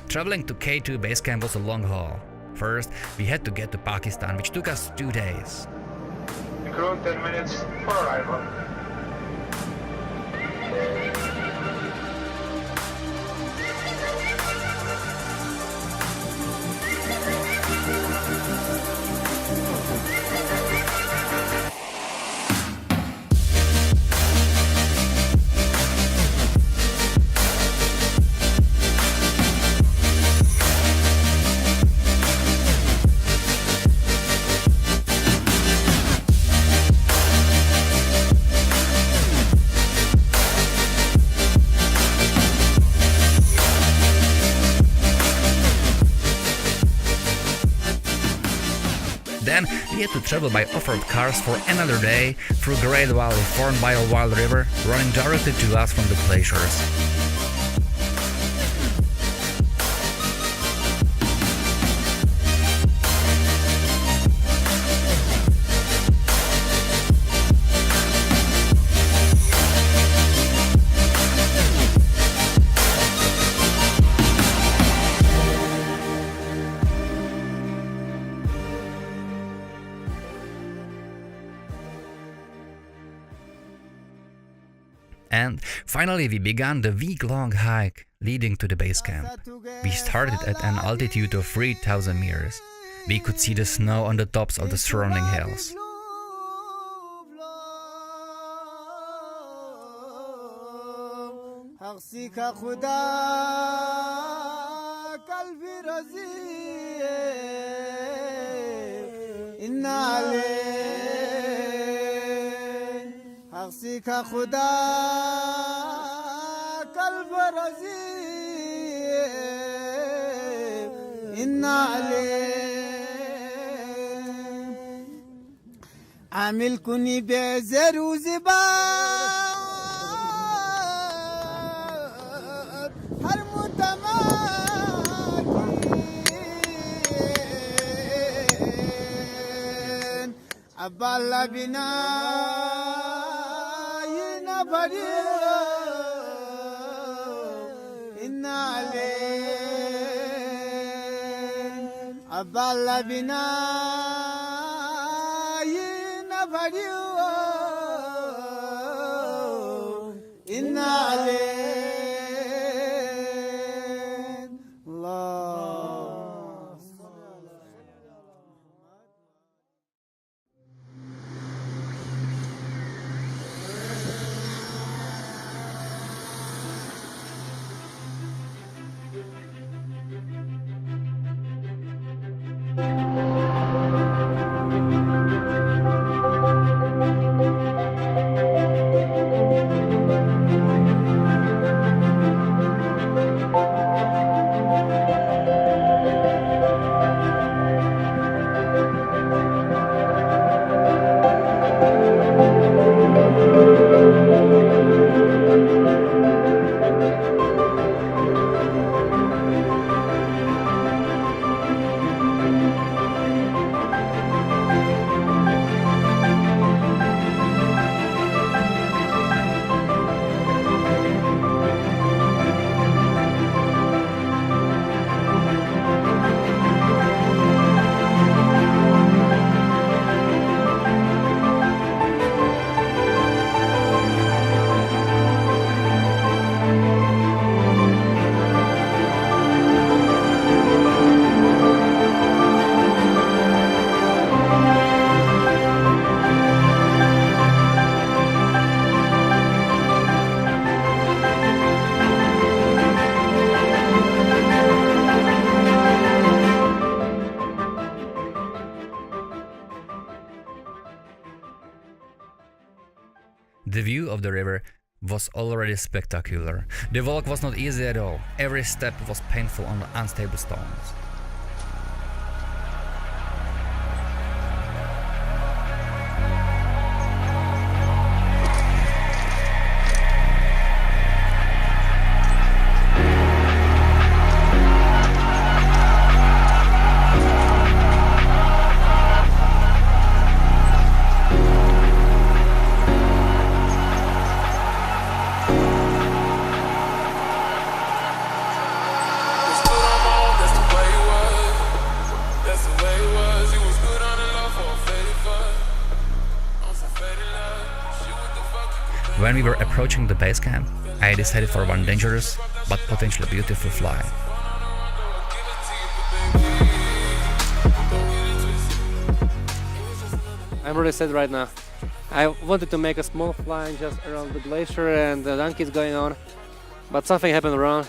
Traveling to K2 base camp was a long haul. First, we had to get to Pakistan, which took us 2 days. Crew 10 minutes for arrival. Then we had to travel by off-road cars for another day through a great valley formed by a wild river running directly to us from the glaciers. And finally we began the week-long hike leading to the base camp. We started at an altitude of 3,000 meters. We could see the snow on the tops of the surrounding hills. का खुदा कल बरजी इन्ना ले आमिल कुनी बेजरू ज़िबा हर मुतमा अब्बाला बिना Aballa bina yina badiyo inna alayh Allah. The view of the river was already spectacular. The walk was not easy at all. Every step was painful on the unstable stones. When we were approaching the base camp, I decided for one dangerous but potentially beautiful flight. I'm really sad right now. I wanted to make a small flying just around the glacier and the donkeys going on, but something happened wrong.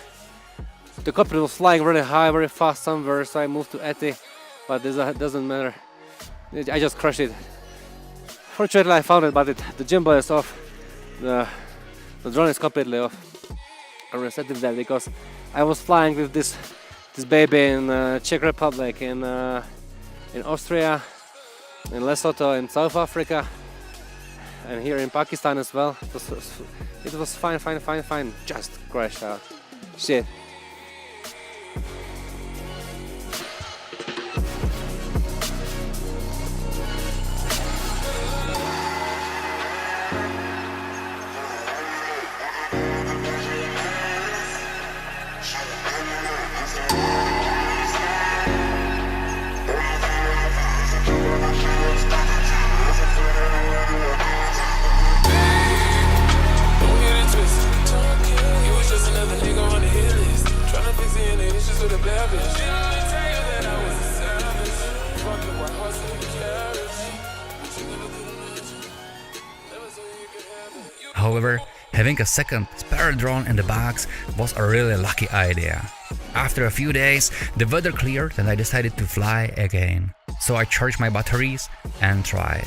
The copter was flying really high, very fast somewhere, so I moved to Eti, but this doesn't matter. I just crushed it. Fortunately I found it, but the gimbal is off. The drone is completely off. I'm really sad with that because I was flying with this baby in Czech Republic, in Austria, in Lesotho, in South Africa, and here in Pakistan as well. It was fine. Just crashed out. Shit. However, having a second spare drone in the box was a really lucky idea. After a few days, the weather cleared and I decided to fly again. So I charged my batteries and tried.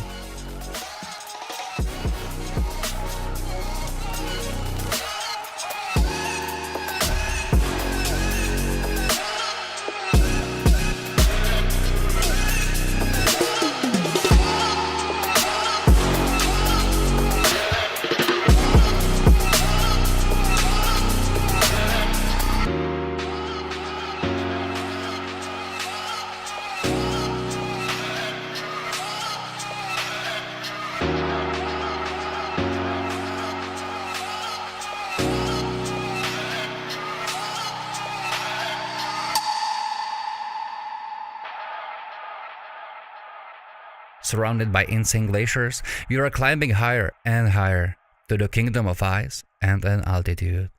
Surrounded by insane glaciers, we are climbing higher and higher to the kingdom of ice and an altitude.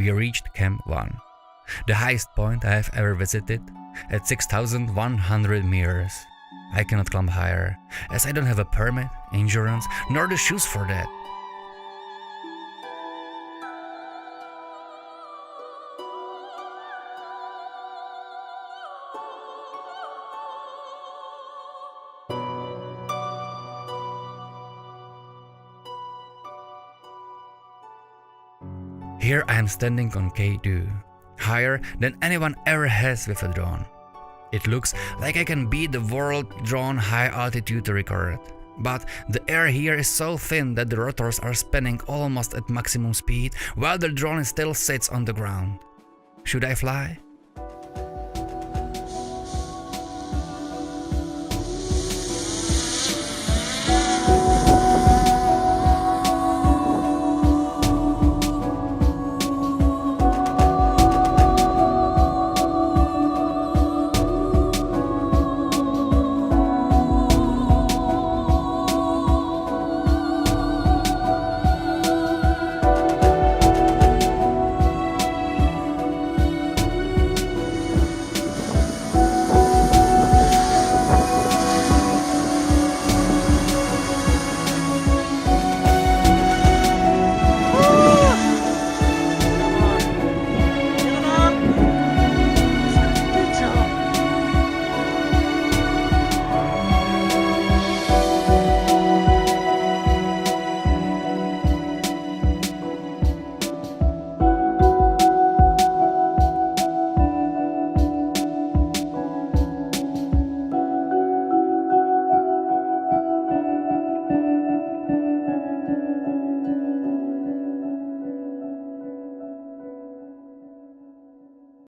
we reached Camp 1, the highest point I have ever visited, at 6,100 meters. I cannot climb higher, as I don't have a permit, insurance, nor the shoes for that. Here I am standing on K2, higher than anyone ever has with a drone. It looks like I can beat the world drone high altitude record, but the air here is so thin that the rotors are spinning almost at maximum speed while the drone still sits on the ground. Should I fly?